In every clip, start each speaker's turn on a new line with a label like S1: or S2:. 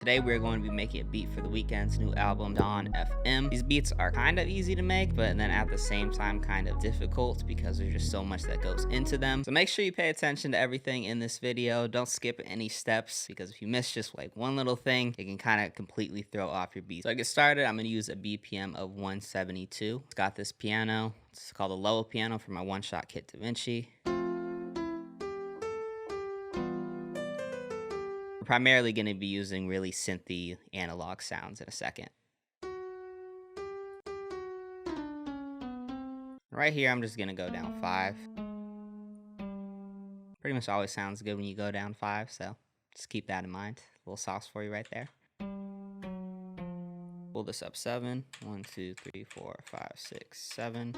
S1: Today we're going to be making a beat for the Weeknd's new album, Dawn FM. These beats are kind of easy to make, but then at the same time kind of difficult because there's just so much that goes into them. So make sure you pay attention to everything in this video. Don't skip any steps because if you miss just like one little thing, it can kind of completely throw off your beat. So to get started, I'm going to use a BPM of 172. It's got this piano. It's called a Lowell piano from my one-shot kit Da Vinci. Primarily going to be using really synthy analog sounds in a second. Right here, I'm just going to go down 5. Pretty much always sounds good when you go down 5, so just keep that in mind. A little sauce for you right there. Pull this up 7. 1, 2, 3, 4, 5, 6, 7.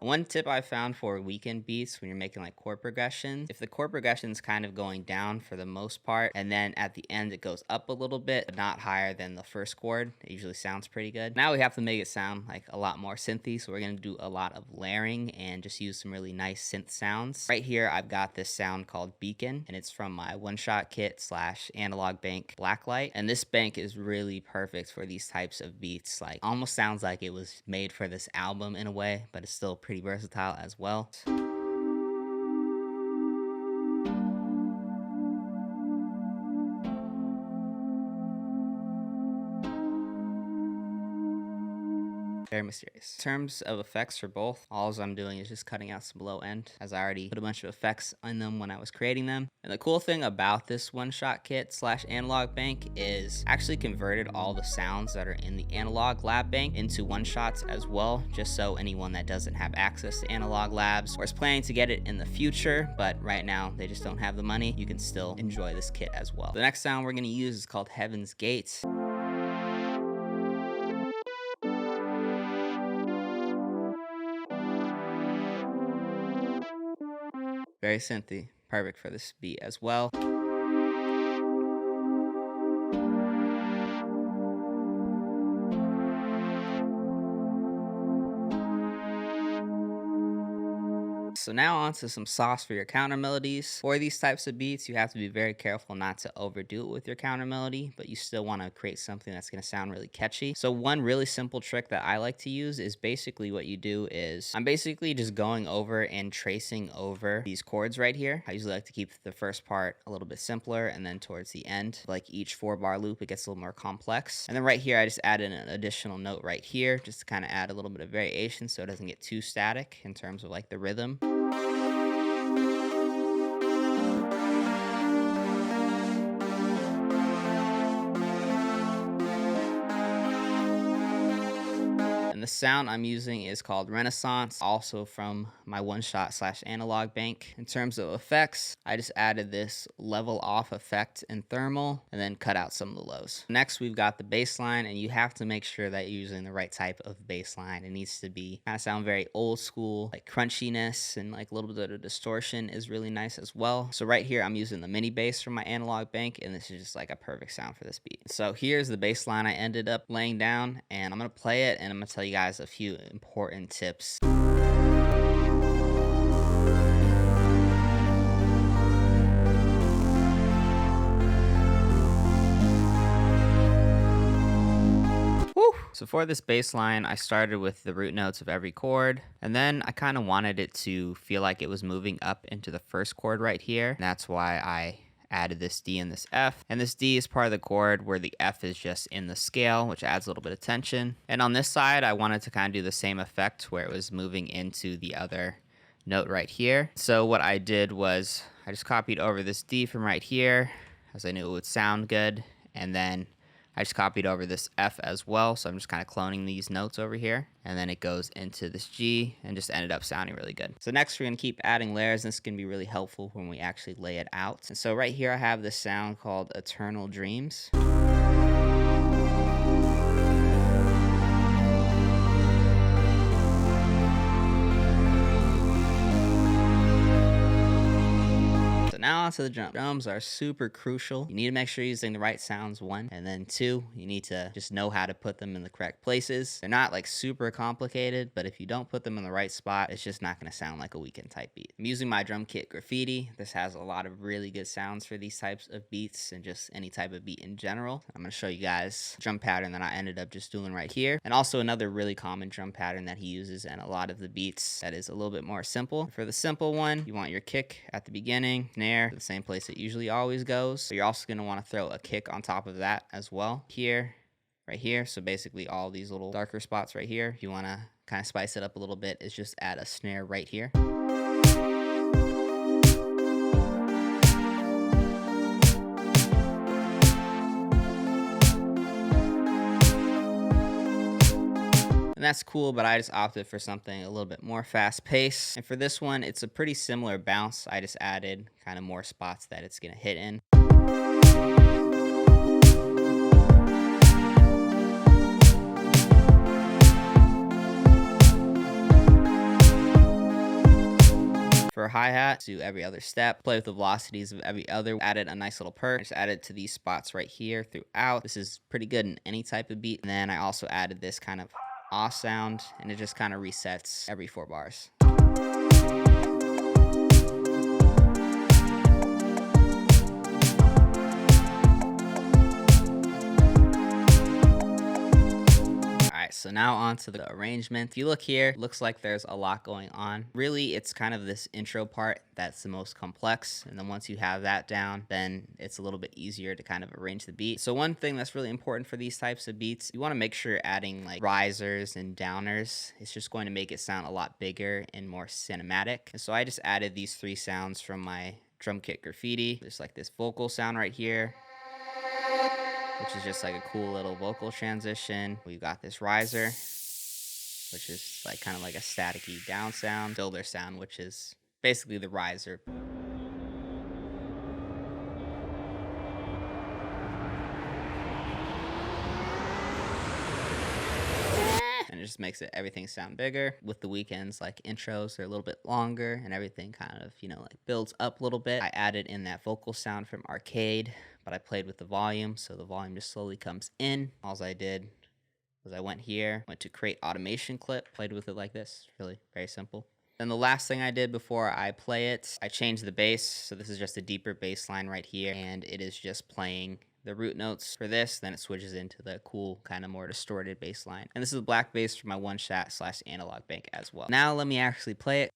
S1: One tip I found for Weeknd beats when you're making like chord progressions, if the chord progression is kind of going down for the most part, and then at the end it goes up a little bit, but not higher than the first chord, it usually sounds pretty good. Now we have to make it sound like a lot more synthy, so we're going to do a lot of layering and just use some really nice synth sounds. Right here I've got this sound called Beacon, and it's from my one-shot kit / analog bank Blacklight, and this bank is really perfect for these types of beats. Like almost sounds like it was made for this album in a way, but it's still pretty versatile as well. Very mysterious. In terms of effects for both, all I'm doing is just cutting out some low end, as I already put a bunch of effects in them when I was creating them. And the cool thing about this one-shot kit / analog bank is actually converted all the sounds that are in the analog lab bank into one-shots as well, just so anyone that doesn't have access to analog labs or is planning to get it in the future, but right now they just don't have the money, you can still enjoy this kit as well. The next sound we're going to use is called Heaven's Gate. Very synthy, perfect for this beat as well. So now on to some sauce for your counter melodies. For these types of beats, you have to be very careful not to overdo it with your counter melody, but you still want to create something that's going to sound really catchy. So one really simple trick that I like to use is basically what you do is I'm basically just going over and tracing over these chords right here. I usually like to keep the first part a little bit simpler, and then towards the end, like each 4-bar loop, it gets a little more complex. And then right here, I just added an additional note right here just to kind of add a little bit of variation so it doesn't get too static in terms of like the rhythm. The sound I'm using is called Renaissance, also from my one-shot / analog bank. In terms of effects, I just added this level off effect in thermal and then cut out some of the lows. Next, we've got the bass line, and you have to make sure that you're using the right type of bass line. It needs to be kind of sound very old school, like crunchiness and like a little bit of distortion is really nice as well. So right here, I'm using the mini bass from my analog bank, and this is just like a perfect sound for this beat. So here's the bass line I ended up laying down, and I'm gonna play it, and I'm gonna tell you guys a few important tips. So for this bass line, I started with the root notes of every chord, and then I kind of wanted it to feel like it was moving up into the first chord right here. And that's why I added this D and this F, and this D is part of the chord where the F is just in the scale, which adds a little bit of tension. And on this side, I wanted to kind of do the same effect where it was moving into the other note right here. So what I did was I just copied over this D from right here, as I knew it would sound good, and then I just copied over this F as well, so I'm just kind of cloning these notes over here, and then it goes into this G and just ended up sounding really good. So next we're going to keep adding layers, and this is going to be really helpful when we actually lay it out. And so right here I have this sound called Eternal Dreams. now onto the drum. Drums are super crucial. You need to make sure you're using the right sounds, one, and then two, you need to just know how to put them in the correct places. They're not like super complicated, but if you don't put them in the right spot, it's just not going to sound like a Weeknd type beat. I'm using my drum kit Graffiti. This has a lot of really good sounds for these types of beats and just any type of beat in general. I'm going to show you guys a drum pattern that I ended up just doing right here, and also another really common drum pattern that he uses in a lot of the beats that is a little bit more simple. For the simple one, you want your kick at the beginning, snare, the same place it usually always goes. But you're also going to want to throw a kick on top of that as well. Here, right here. So basically all these little darker spots right here. If you want to kind of spice it up a little bit, is just add a snare right here. And that's cool, but I just opted for something a little bit more fast paced. And for this one, it's a pretty similar bounce. I just added kind of more spots that it's gonna hit in. For hi-hat, do every other step, play with the velocities of every other, added a nice little perk, just added to these spots right here throughout. This is pretty good in any type of beat. And then I also added this kind of sound, and it just kind of resets every 4 bars. So now on to the arrangement. If you look here, it looks like there's a lot going on. Really, it's kind of this intro part that's the most complex. And then once you have that down, then it's a little bit easier to kind of arrange the beat. So one thing that's really important for these types of beats, you want to make sure you're adding like risers and downers. It's just going to make it sound a lot bigger and more cinematic. And so I just added these 3 sounds from my drum kit Graffiti. There's like this vocal sound right here, which is just like a cool little vocal transition. We've got this riser, which is like kind of like a staticky down sound. Builder sound, which is basically the riser. And it just makes everything sound bigger. With the Weeknd's like intros, they're a little bit longer and everything kind of, like builds up a little bit. I added in that vocal sound from Arcade, but I played with the volume, so the volume just slowly comes in. All I did was I went here, went to create automation clip, played with it like this. Really very simple. Then the last thing I did before I play it, I changed the bass. So this is just a deeper bass line right here, and it is just playing the root notes for this. Then it switches into the cool, kind of more distorted bass line. And this is a black bass for my one-shot / analog bank as well. Now let me actually play it.